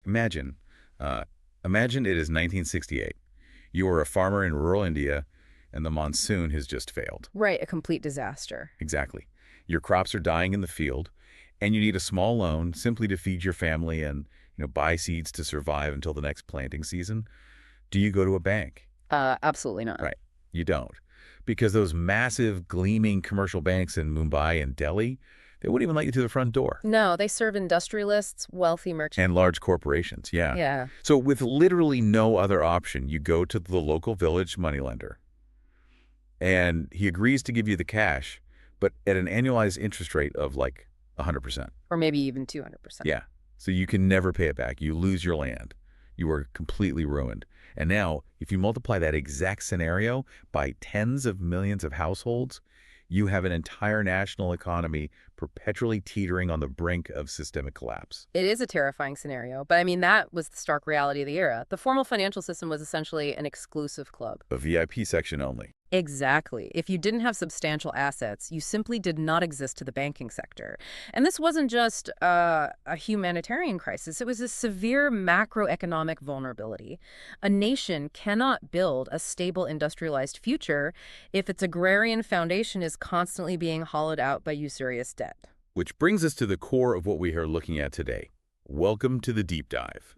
Imagine, imagine it is 1968. You are a farmer in rural India, and the monsoon has just failed. Right, a complete disaster. Exactly. Your crops are dying in the field, and you need a small loan simply to feed your family and, buy seeds to survive until the next planting season. Do you go to a bank? Absolutely not. Right. You don't. Because those massive, gleaming commercial banks in Mumbai and Delhi, they wouldn't even let you to the front door. No, they serve industrialists, wealthy merchants. And large corporations, yeah. Yeah. So with literally no other option, you go to the local village moneylender. And he agrees to give you the cash, but at an annualized interest rate of like 100%. Or maybe even 200%. Yeah. So you can never pay it back. You lose your land. You are completely ruined. And now, if you multiply that exact scenario by tens of millions of households, you have an entire national economy perpetually teetering on the brink of systemic collapse. It is a terrifying scenario, but I mean, that was the stark reality of the era. The formal financial system was essentially an exclusive club. A VIP section only. Exactly. If you didn't have substantial assets, you simply did not exist to the banking sector. And this wasn't just a humanitarian crisis. It was a severe macroeconomic vulnerability. A nation cannot build a stable industrialized future if its agrarian foundation is constantly being hollowed out by usurious debt. Which brings us to the core of what we are looking at today. Welcome to the deep dive.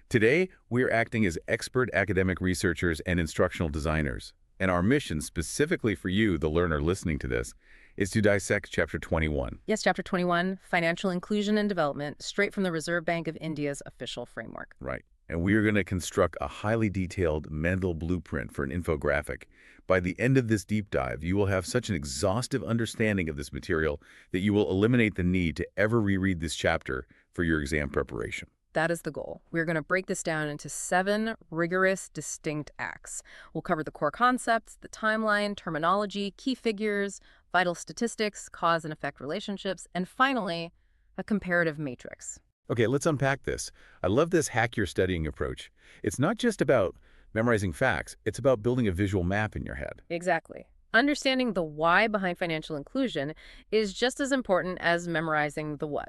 Today, we are acting as expert academic researchers and instructional designers. And our mission, specifically for you, the learner listening to this, is to dissect Chapter 21. Yes, Chapter 21, Financial Inclusion and Development, straight from the Reserve Bank of India's official framework. Right. And we are going to construct a highly detailed mental blueprint for an infographic. By the end of this deep dive, you will have such an exhaustive understanding of this material that you will eliminate the need to ever reread this chapter for your exam preparation. That is the goal. We're going to break this down into 7 rigorous, distinct acts. We'll cover the core concepts, the timeline, terminology, key figures, vital statistics, cause and effect relationships, and finally, a comparative matrix. Okay, let's unpack this. I love this hack your studying approach. It's not just about memorizing facts. It's about building a visual map in your head. Exactly. Understanding the why behind financial inclusion is just as important as memorizing the what.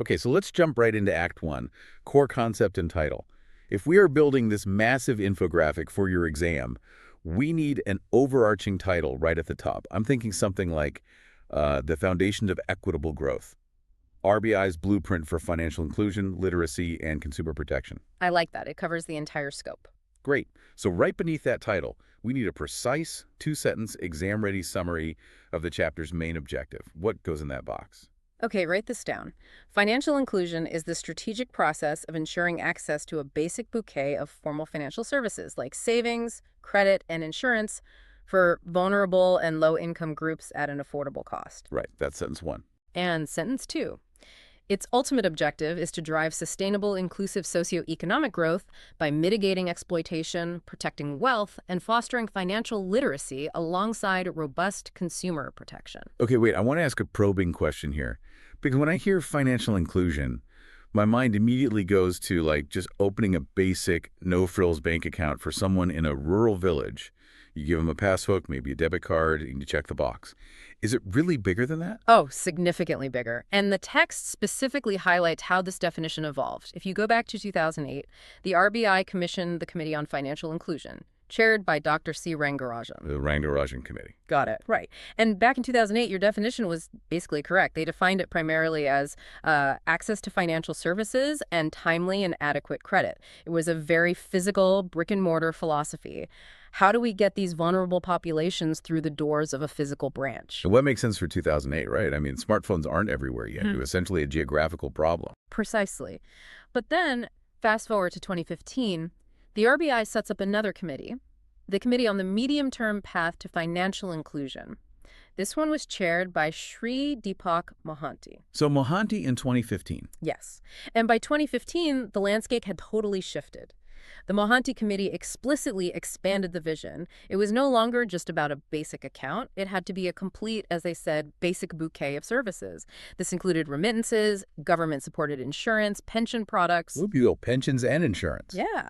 Okay, so let's jump right into Act 1, core concept and title. If we are building this massive infographic for your exam, we need an overarching title right at the top. I'm thinking something like The Foundation of Equitable Growth, RBI's Blueprint for Financial Inclusion, Literacy, and Consumer Protection. I like that. It covers the entire scope. Great. So right beneath that title, we need a precise 2-sentence exam-ready summary of the chapter's main objective. What goes in that box? Okay, write this down. Financial inclusion is the strategic process of ensuring access to a basic bouquet of formal financial services like savings, credit, and insurance for vulnerable and low-income groups at an affordable cost. Right, that's sentence 1. And sentence 2. Its ultimate objective is to drive sustainable, inclusive socioeconomic growth by mitigating exploitation, protecting wealth, and fostering financial literacy alongside robust consumer protection. Okay, wait, I want to ask a probing question here. Because when I hear financial inclusion, my mind immediately goes to like just opening a basic no-frills bank account for someone in a rural village. You give them a passbook, maybe a debit card, and you check the box. Is it really bigger than that? Oh, significantly bigger. And the text specifically highlights how this definition evolved. If you go back to 2008, the RBI commissioned the Committee on Financial Inclusion, chaired by Dr. C. Rangarajan. The Rangarajan Committee. Got it. Right. And back in 2008, your definition was basically correct. They defined it primarily as access to financial services and timely and adequate credit. It was a very physical, brick-and-mortar philosophy. How do we get these vulnerable populations through the doors of a physical branch? And what makes sense for 2008, right? I mean, smartphones aren't everywhere yet. It was essentially a geographical problem. Precisely. But then, fast forward to 2015, the RBI sets up another committee, the Committee on the Medium-Term Path to Financial Inclusion. This one was chaired by Sri Deepak Mohanty. So Mohanty in 2015. Yes. And by 2015, the landscape had totally shifted. The Mohanty Committee explicitly expanded the vision. It was no longer just about a basic account. It had to be a complete, as they said, basic bouquet of services. This included remittances, government-supported insurance, pension products. Ooh, you go pensions and insurance. Yeah.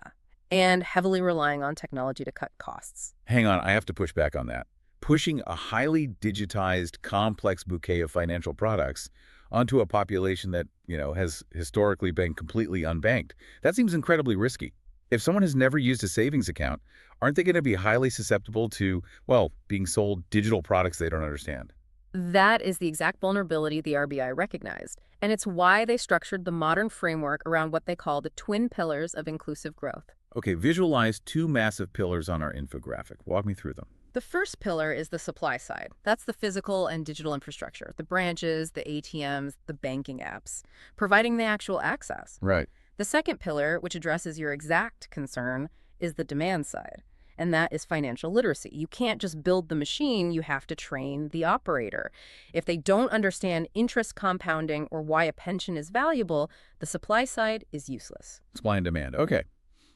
And heavily relying on technology to cut costs. Hang on, I have to push back on that. Pushing a highly digitized, complex bouquet of financial products onto a population that, has historically been completely unbanked. That seems incredibly risky. If someone has never used a savings account, aren't they going to be highly susceptible to, well, being sold digital products they don't understand? That is the exact vulnerability the RBI recognized, and it's why they structured the modern framework around what they call the twin pillars of inclusive growth. Okay, visualize two massive pillars on our infographic. Walk me through them. The first pillar is the supply side. That's the physical and digital infrastructure, the branches, the ATMs, the banking apps, providing the actual access. Right. The second pillar, which addresses your exact concern, is the demand side, and that is financial literacy. You can't just build the machine, you have to train the operator. If they don't understand interest compounding or why a pension is valuable, the supply side is useless. Supply and demand. Okay.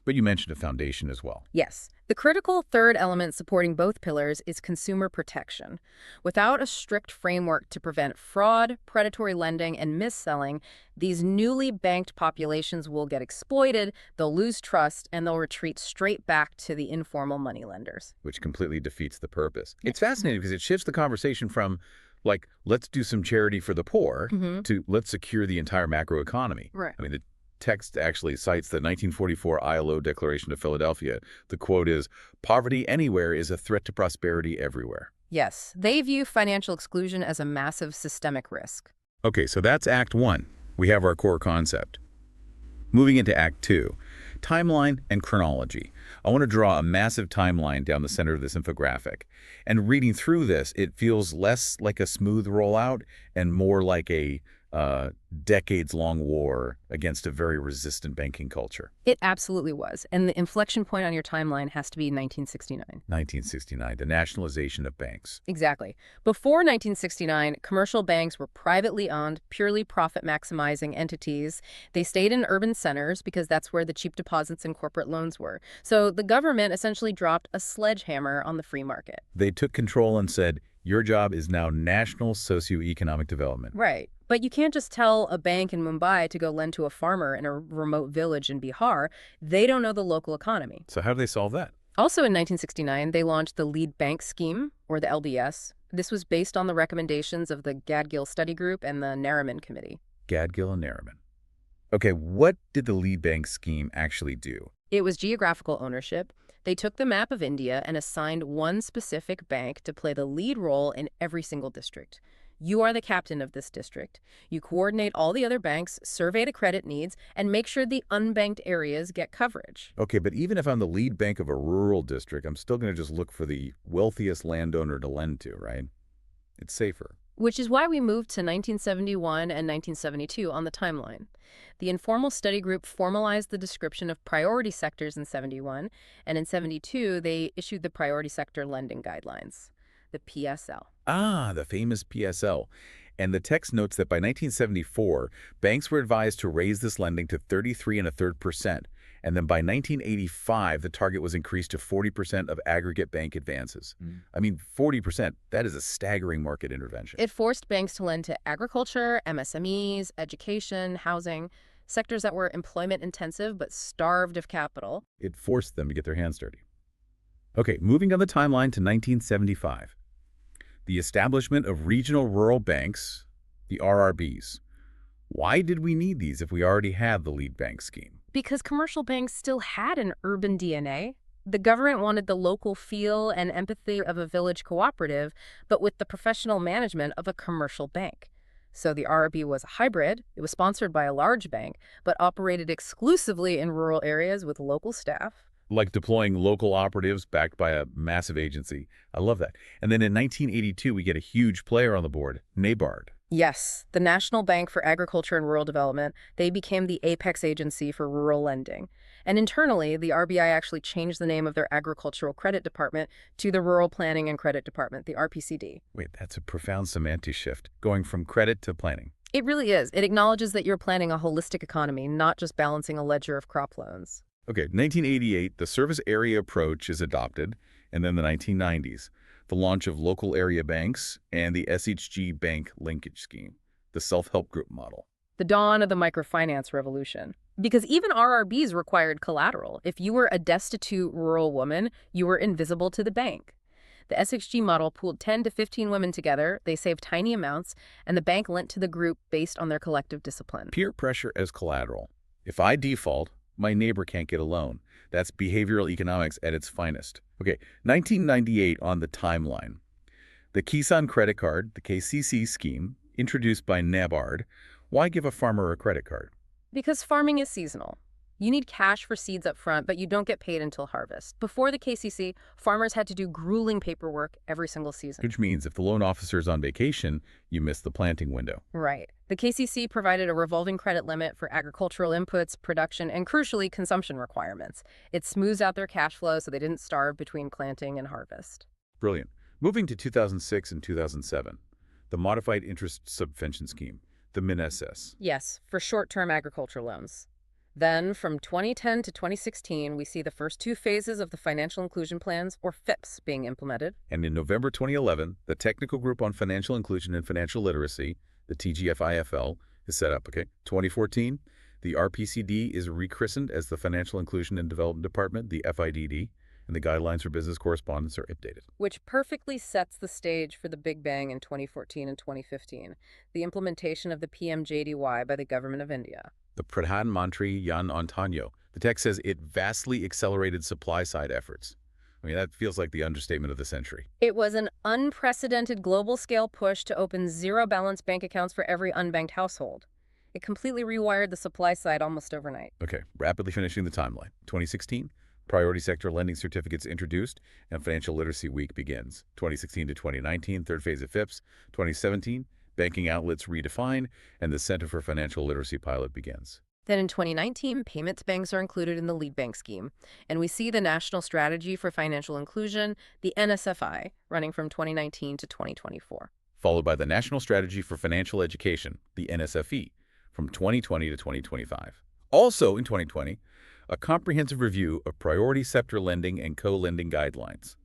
But you mentioned a foundation as well. Yes, the critical third element supporting both pillars is consumer protection. Without a strict framework to prevent fraud, predatory lending, and mis-selling, these newly banked populations will get exploited, they'll lose trust, and they'll retreat straight back to the informal moneylenders. Which completely defeats the purpose. It's fascinating because it shifts the conversation from, like, let's do some charity for the poor to let's secure the entire macroeconomy. Right. I mean, the text actually cites the 1944 ILO Declaration of Philadelphia. The quote is, "Poverty anywhere is a threat to prosperity everywhere." Yes, they view financial exclusion as a massive systemic risk. Okay, so that's Act 1. We have our core concept. Moving into Act 2, timeline and chronology. I want to draw a massive timeline down the center of this infographic. And reading through this, it feels less like a smooth rollout and more like a decades-long war against a very resistant banking culture. It absolutely was. And the inflection point on your timeline has to be 1969. 1969, the nationalization of banks. Exactly. Before 1969, commercial banks were privately owned, purely profit-maximizing entities. They stayed in urban centers because that's where the cheap deposits and corporate loans were. So the government essentially dropped a sledgehammer on the free market. They took control and said, your job is now national socioeconomic development. Right. But you can't just tell a bank in Mumbai to go lend to a farmer in a remote village in Bihar. They don't know the local economy. So how do they solve that? Also in 1969, they launched the Lead Bank Scheme, or the LBS. This was based on the recommendations of the Gadgil Study Group and the Nariman Committee. Gadgil and Nariman. Okay, what did the Lead Bank Scheme actually do? It was geographical ownership. They took the map of India and assigned one specific bank to play the lead role in every single district. You are the captain of this district. You coordinate all the other banks, survey the credit needs, and make sure the unbanked areas get coverage. Okay, but even if I'm the lead bank of a rural district, I'm still going to just look for the wealthiest landowner to lend to, right? It's safer. Which is why we moved to 1971 and 1972 on the timeline. The informal study group formalized the description of priority sectors in 71, and in 72 they issued the priority sector lending guidelines, the PSL. Ah, the famous PSL. And the text notes that by 1974, banks were advised to raise this lending to 33.33%. And then by 1985, the target was increased to 40% of aggregate bank advances. I mean, 40%, that is a staggering market intervention. It forced banks to lend to agriculture, MSMEs, education, housing, sectors that were employment-intensive but starved of capital. It forced them to get their hands dirty. Okay, moving on the timeline to 1975. The establishment of regional rural banks, the RRBs. Why did we need these if we already had the lead bank scheme? Because commercial banks still had an urban DNA. The government wanted the local feel and empathy of a village cooperative, but with the professional management of a commercial bank. So the RRB was a hybrid. It was sponsored by a large bank, but operated exclusively in rural areas with local staff. Like deploying local operatives backed by a massive agency. I love that. And then in 1982, we get a huge player on the board, NABARD. Yes, the National Bank for Agriculture and Rural Development. They became the apex agency for rural lending. And internally, the RBI actually changed the name of their Agricultural Credit Department to the Rural Planning and Credit Department, the RPCD. Wait, that's a profound semantic shift, going from credit to planning. It really is. It acknowledges that you're planning a holistic economy, not just balancing a ledger of crop loans. Okay, 1988, the service area approach is adopted, and then the 1990s, the launch of local area banks and the SHG bank linkage scheme, the self-help group model. The dawn of the microfinance revolution. Because even RRBs required collateral. If you were a destitute rural woman, you were invisible to the bank. The SXG model pooled 10 to 15 women together, they saved tiny amounts, and the bank lent to the group based on their collective discipline. Peer pressure as collateral. If I default, my neighbor can't get a loan. That's behavioral economics at its finest. Okay, 1998 on the timeline. The Kisan credit card, the KCC scheme, introduced by NABARD. Why give a farmer a credit card? Because farming is seasonal. You need cash for seeds up front, but you don't get paid until harvest. Before the KCC, farmers had to do grueling paperwork every single season. Which means if the loan officer's on vacation, you miss the planting window. Right. The KCC provided a revolving credit limit for agricultural inputs, production, and crucially, consumption requirements. It smooths out their cash flow so they didn't starve between planting and harvest. Brilliant. Moving to 2006 and 2007, the Modified Interest Subvention Scheme, the MINSS. Yes, for short-term agriculture loans. Then, from 2010 to 2016, we see the first two phases of the Financial Inclusion Plans, or FIPS, being implemented. And in November 2011, the Technical Group on Financial Inclusion and Financial Literacy, the TGFIFL, is set up. 2014, the RPCD is rechristened as the Financial Inclusion and Development Department, the FIDD, and the guidelines for business correspondence are updated. Which perfectly sets the stage for the Big Bang in 2014 and 2015, the implementation of the PMJDY by the Government of India. The Pradhan Mantri Jan Antonio. The text says it vastly accelerated supply-side efforts. I mean, that feels like the understatement of the century. It was an unprecedented global-scale push to open zero-balance bank accounts for every unbanked household. It completely rewired the supply side almost overnight. Okay, rapidly finishing the timeline. 2016, priority sector lending certificates introduced, and Financial Literacy Week begins. 2016 to 2019, third phase of FIPS. 2017, banking outlets redefined, and the Center for Financial Literacy pilot begins. Then in 2019, payments banks are included in the lead bank scheme, and we see the National Strategy for Financial Inclusion, the NSFI, running from 2019 to 2024. Followed by the National Strategy for Financial Education, the NSFE, from 2020 to 2025. Also in 2020, a comprehensive review of priority sector lending and co-lending guidelines.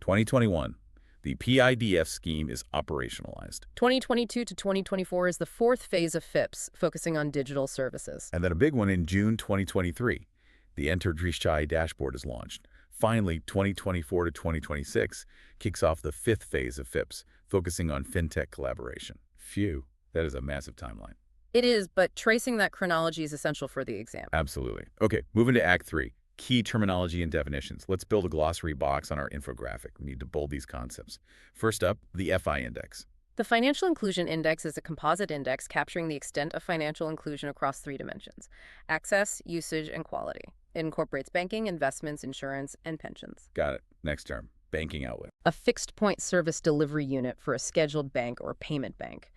2021, the PIDF scheme is operationalized. 2022 to 2024 is the fourth phase of FIPS, focusing on digital services. And then a big one in June 2023. The Enter Drishchai dashboard is launched. Finally, 2024 to 2026 kicks off the fifth phase of FIPS, focusing on fintech collaboration. Phew, that is a massive timeline. It is, but tracing that chronology is essential for the exam. Absolutely. Okay, moving to Act 3. Key terminology and definitions. Let's build a glossary box on our infographic. We need to bold these concepts. First up, the FI index. The Financial Inclusion Index is a composite index capturing the extent of financial inclusion across three dimensions: access, usage, and quality. It incorporates banking, investments, insurance, and pensions. Got it. Next term, banking outlet. A fixed-point service delivery unit for a scheduled bank or payment bank.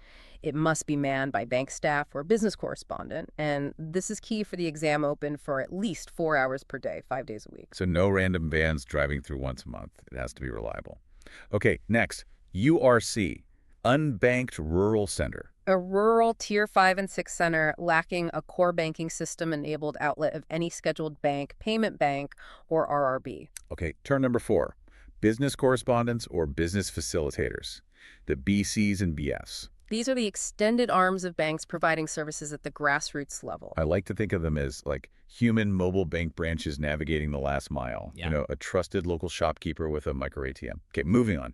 It must be manned by bank staff or business correspondent, and this is key for the exam open for at least 4 hours per day, 5 days a week. So no random vans driving through once a month. It has to be reliable. Okay, next, URC, Unbanked Rural Center. A rural Tier 5 and 6 center lacking a core banking system-enabled outlet of any scheduled bank, payment bank, or RRB. Okay, term number 4, business correspondents or business facilitators, the BCs and BFs. These are the extended arms of banks providing services at the grassroots level. I like to think of them as like human mobile bank branches navigating the last mile. Yeah. You know, a trusted local shopkeeper with a micro ATM. Okay, moving on.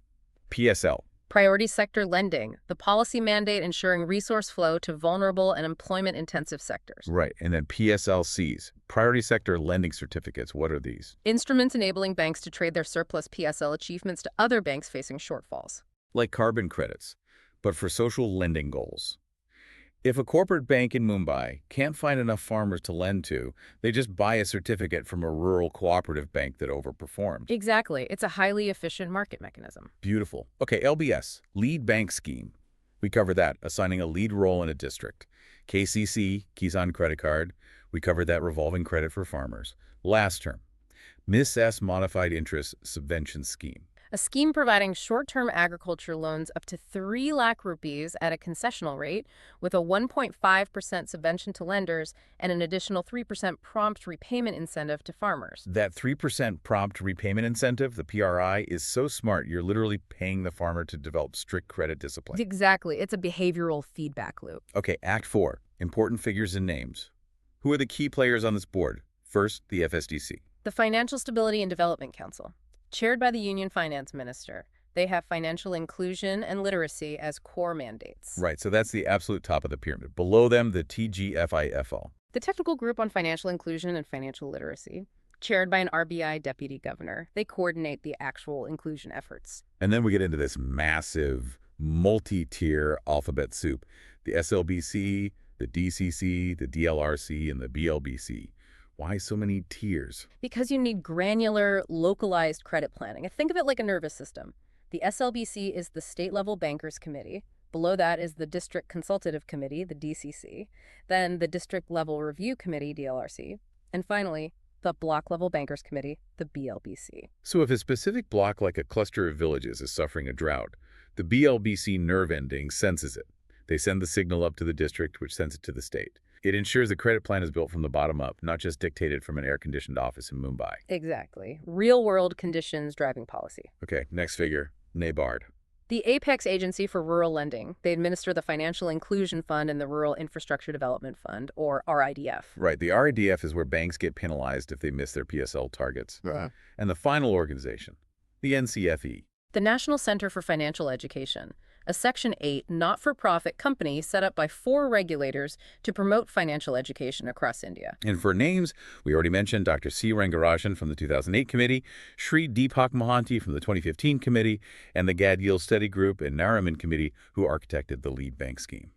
PSL. Priority sector lending, the policy mandate ensuring resource flow to vulnerable and employment-intensive sectors. Right, and then PSLCs, priority sector lending certificates. What are these? Instruments enabling banks to trade their surplus PSL achievements to other banks facing shortfalls. Like carbon credits, but for social lending goals. If a corporate bank in Mumbai can't find enough farmers to lend to, they just buy a certificate from a rural cooperative bank that overperformed. Exactly. It's a highly efficient market mechanism. Beautiful. Okay, LBS, Lead Bank Scheme. We covered that, assigning a lead role in a district. KCC, Kisan Credit Card. We covered that, revolving credit for farmers. Last term, MIS-S Modified Interest Subvention Scheme. A scheme providing short-term agriculture loans up to 3 lakh rupees at a concessional rate with a 1.5% subvention to lenders and an additional 3% prompt repayment incentive to farmers. That 3% prompt repayment incentive, the PRI, is so smart you're literally paying the farmer to develop strict credit discipline. Exactly. It's a behavioral feedback loop. Okay, Act 4, important figures and names. Who are the key players on this board? First, the FSDC. The Financial Stability and Development Council. chaired by the Union Finance Minister. They have financial inclusion and literacy as core mandates. Right, so that's the absolute top of the pyramid. Below them, the TGFIFL. The Technical Group on Financial Inclusion and Financial Literacy, chaired by an RBI deputy governor. They coordinate the actual inclusion efforts. And then we get into this massive, multi-tier alphabet soup. The SLBC, the DCC, the DLRC, and the BLBC. Why so many tiers? Because you need granular, localized credit planning. Think of it like a nervous system. The SLBC is the State-Level Bankers Committee. Below that is the District Consultative Committee, the DCC. Then the District Level Review Committee, DLRC. And finally, the Block Level Bankers Committee, the BLBC. So if a specific block like a cluster of villages is suffering a drought, the BLBC nerve ending senses it. They send the signal up to the district, which sends it to the state. It ensures the credit plan is built from the bottom up, not just dictated from an air-conditioned office in Mumbai. Exactly. Real-world conditions driving policy. Okay, next figure, NABARD. The apex agency for rural lending. They administer the Financial Inclusion Fund and the Rural Infrastructure Development Fund, or RIDF. Right, the RIDF is where banks get penalized if they miss their PSL targets. Right. And the final organization, the NCFE. The National Center for Financial Education, a Section 8 not-for-profit company set up by 4 regulators to promote financial education across India. And for names, we already mentioned Dr. C. Rangarajan from the 2008 committee, Sri Deepak Mohanty from the 2015 committee, and the Gadgil Study Group and Nariman committee who architected the lead bank scheme.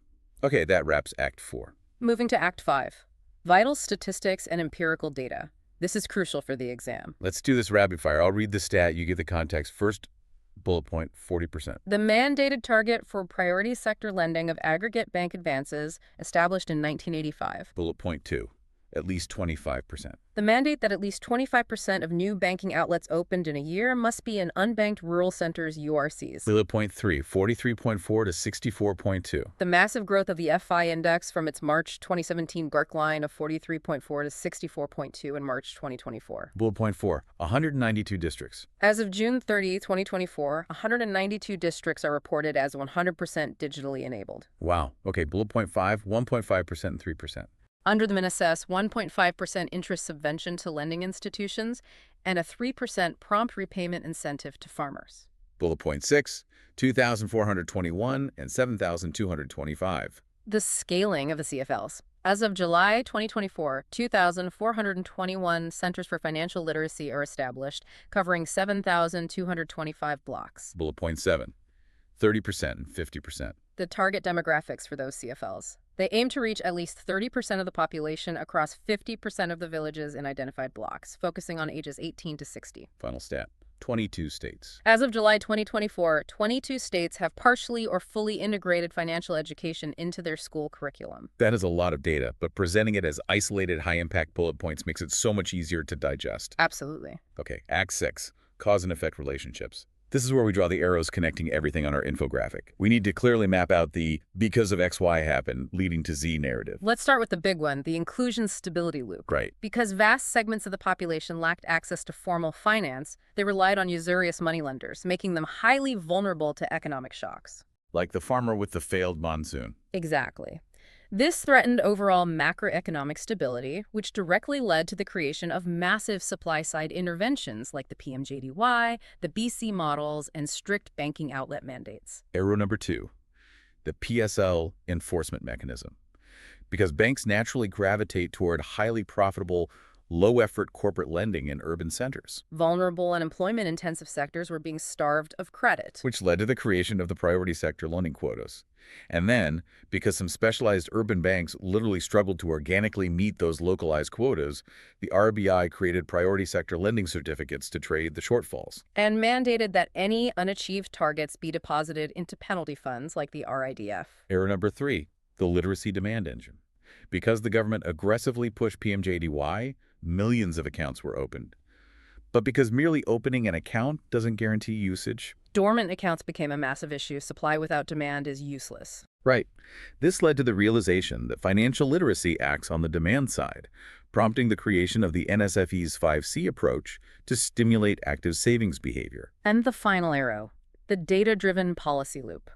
Okay, that wraps Act 4. Moving to Act 5, vital statistics and empirical data. This is crucial for the exam. Let's do this rapid fire. I'll read the stat, you give the context. First bullet point, 40%. The mandated target for priority sector lending of aggregate bank advances established in 1985. Bullet point 2, at least 25%. The mandate that at least 25% of new banking outlets opened in a year must be in unbanked rural centers URCs. Bullet point 3, 43.4 to 64.2. The massive growth of the FI index from its March 2017 GARC line of 43.4 to 64.2 in March 2024. Bullet point 4, 192 districts. As of June 30, 2024, 192 districts are reported as 100% digitally enabled. Wow. Okay, bullet point 5, 1.5% and 3%. Under them assess 1.5% interest subvention to lending institutions and a 3% prompt repayment incentive to farmers. Bullet point 6, 2,421 and 7,225. The scaling of the CFLs. As of July 2024, 2,421 Centers for Financial Literacy are established, covering 7,225 blocks. Bullet point 7, 30% and 50%. The target demographics for those CFLs. They aim to reach at least 30% of the population across 50% of the villages in identified blocks, focusing on ages 18 to 60. Final stat, 22 states. As of July 2024, 22 states have partially or fully integrated financial education into their school curriculum. That is a lot of data, but presenting it as isolated high-impact bullet points makes it so much easier to digest. Absolutely. Okay, Act 6, cause and effect relationships. This is where we draw the arrows connecting everything on our infographic. We need to clearly map out the because of XY happened leading to Z narrative. Let's start with the big one, the inclusion stability loop. Right. Because vast segments of the population lacked access to formal finance, they relied on usurious moneylenders, making them highly vulnerable to economic shocks. Like the farmer with the failed monsoon. Exactly. This threatened overall macroeconomic stability, which directly led to the creation of massive supply-side interventions like the PMJDY, the BC models, and strict banking outlet mandates. Arrow number 2, the PSL enforcement mechanism. Because banks naturally gravitate toward highly profitable, low-effort corporate lending in urban centers. Vulnerable and employment-intensive sectors were being starved of credit. Which led to the creation of the priority sector lending quotas. And then, because some specialized urban banks literally struggled to organically meet those localized quotas, the RBI created priority sector lending certificates to trade the shortfalls. And mandated that any unachieved targets be deposited into penalty funds like the RIDF. Error number 3, the literacy demand engine. Because the government aggressively pushed PMJDY, millions of accounts were opened. But because merely opening an account doesn't guarantee usage. Dormant accounts became a massive issue. Supply without demand is useless. Right. This led to the realization that financial literacy acts on the demand side, prompting the creation of the NSFE's 5C approach to stimulate active savings behavior. And the final arrow, the data-driven policy loop.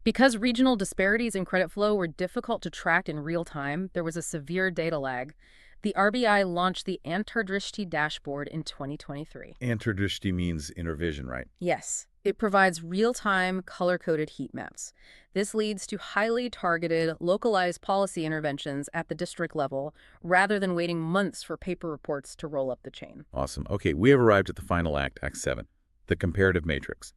Because regional disparities in credit flow were difficult to track in real time, there was a severe data lag. The RBI launched the Antardrishti dashboard in 2023. Antardrishti means inner vision, right? Yes, it provides real-time, color-coded heat maps. This leads to highly targeted, localized policy interventions at the district level, rather than waiting months for paper reports to roll up the chain. Awesome. Okay, we have arrived at the final act, Act 7, the comparative matrix.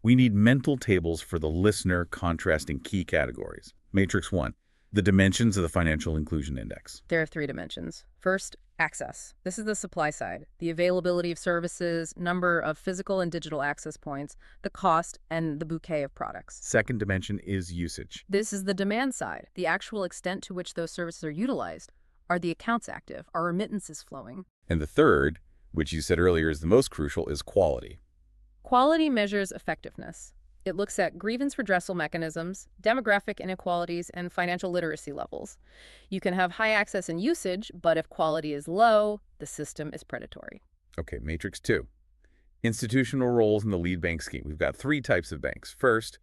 We need mental tables for the listener contrasting key categories. Matrix 1, the dimensions of the Financial Inclusion Index. There are 3 dimensions. First, access. This is the supply side, the availability of services, number of physical and digital access points, the cost, and the bouquet of products. Second dimension is usage. This is the demand side, the actual extent to which those services are utilized. Are the accounts active? Are remittances flowing? And the third, which you said earlier is the most crucial, is quality. Quality measures effectiveness. It looks at grievance redressal mechanisms, demographic inequalities, and financial literacy levels. You can have high access and usage, but if quality is low, the system is predatory. Okay, Matrix 2, institutional roles in the lead bank scheme. We've got 3 types of banks. First,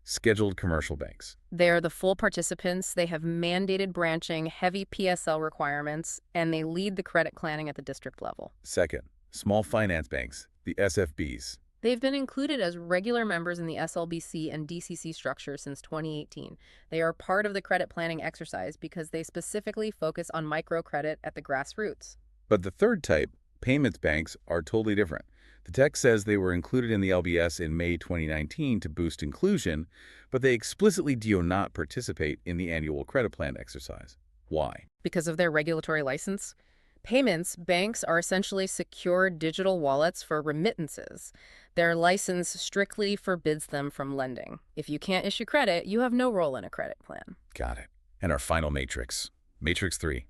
scheduled commercial banks. They are the full participants. They have mandated branching, heavy PSL requirements, and they lead the credit planning at the district level. Second, small finance banks, the SFBs. They've been included as regular members in the SLBC and DCC structure since 2018. They are part of the credit planning exercise because they specifically focus on microcredit at the grassroots. But the third type, payments banks, are totally different. The text says they were included in the LBS in May 2019 to boost inclusion, but they explicitly do not participate in the annual credit plan exercise. Why? Because of their regulatory license. Payments banks are essentially secure digital wallets for remittances. Their license strictly forbids them from lending. If you can't issue credit, you have no role in a credit plan. Got it. And our final matrix, Matrix 3,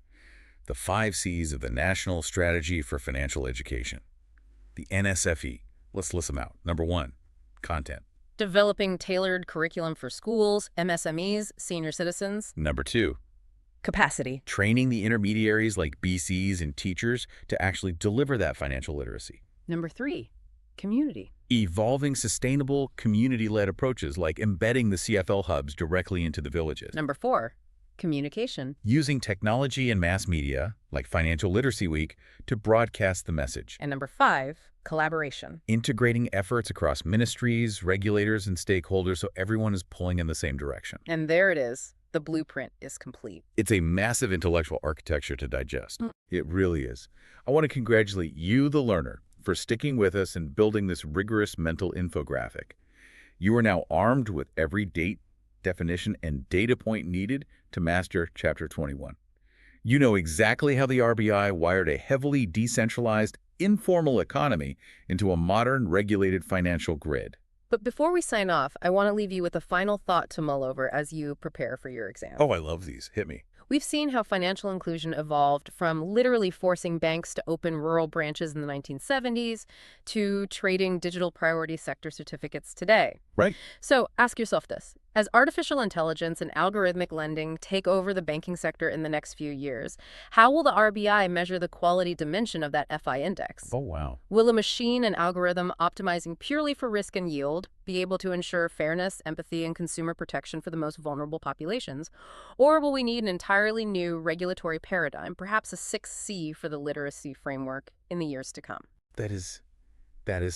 the 5 C's of the National Strategy for Financial Education. The NSFE. Let's list them out. Number 1, content. Developing tailored curriculum for schools, MSMEs, senior citizens. Number 2, Capacity. training the intermediaries like BCs and teachers to actually deliver that financial literacy. Number 3, community. Evolving sustainable community-led approaches like embedding the CFL hubs directly into the villages. Number 4, communication. Using technology and mass media, like Financial Literacy Week, to broadcast the message. And number 5, collaboration. Integrating efforts across ministries, regulators, and stakeholders so everyone is pulling in the same direction. And there it is. The blueprint is complete. It's a massive intellectual architecture to digest. It really is. I want to congratulate you, the learner, for sticking with us and building this rigorous mental infographic. You are now armed with every date, definition, and data point needed to master Chapter 21. You know exactly how the RBI wired a heavily decentralized, informal economy into a modern, regulated financial grid. But before we sign off, I want to leave you with a final thought to mull over as you prepare for your exam. Oh, I love these. Hit me. We've seen how financial inclusion evolved from literally forcing banks to open rural branches in the 1970s to trading digital priority sector certificates today. Right. So ask yourself this. As artificial intelligence and algorithmic lending take over the banking sector in the next few years, how will the RBI measure the quality dimension of that FI index? Oh, wow. Will a machine and algorithm optimizing purely for risk and yield be able to ensure fairness, empathy, and consumer protection for the most vulnerable populations? Or will we need an entirely new regulatory paradigm, perhaps a 6C for the literacy framework in the years to come? That is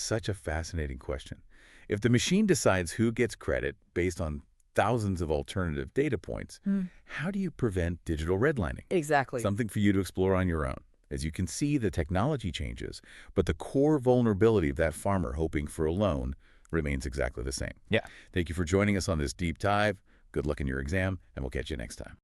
such a fascinating question. If the machine decides who gets credit based on thousands of alternative data points, how do you prevent digital redlining? Exactly. Something for you to explore on your own. As you can see, the technology changes, but the core vulnerability of that farmer hoping for a loan remains exactly the same. Yeah. Thank you for joining us on this deep dive. Good luck in your exam, and we'll catch you next time.